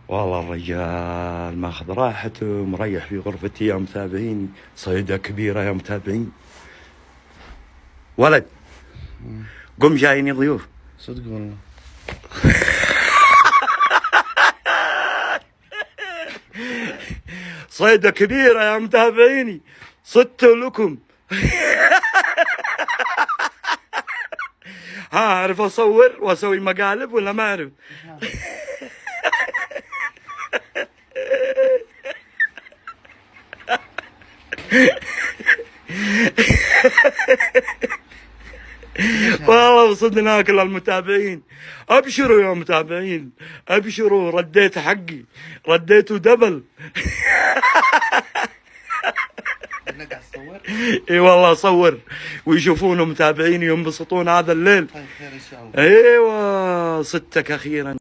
والله الرجال ماخذ راحته مريح في غرفتي يا متابعين. صيدة كبيرة يا متابعين. ولد قم جايني ضيوف. صدق والله. صيدة كبيرة يا متابعيني. صدت لكم. ها اعرف اصور واسوي مقالب ولا ما اعرف؟ والله وصدنا كل المتابعين. ابشروا يا متابعين ابشروا، رديت حقي رديته دبل. انك قاعد تصور؟ اي والله اصور ويشوفونه متابعين ينبسطون هذا الليل. طيب خير ان شاء الله. ايوه صدتك اخيرا.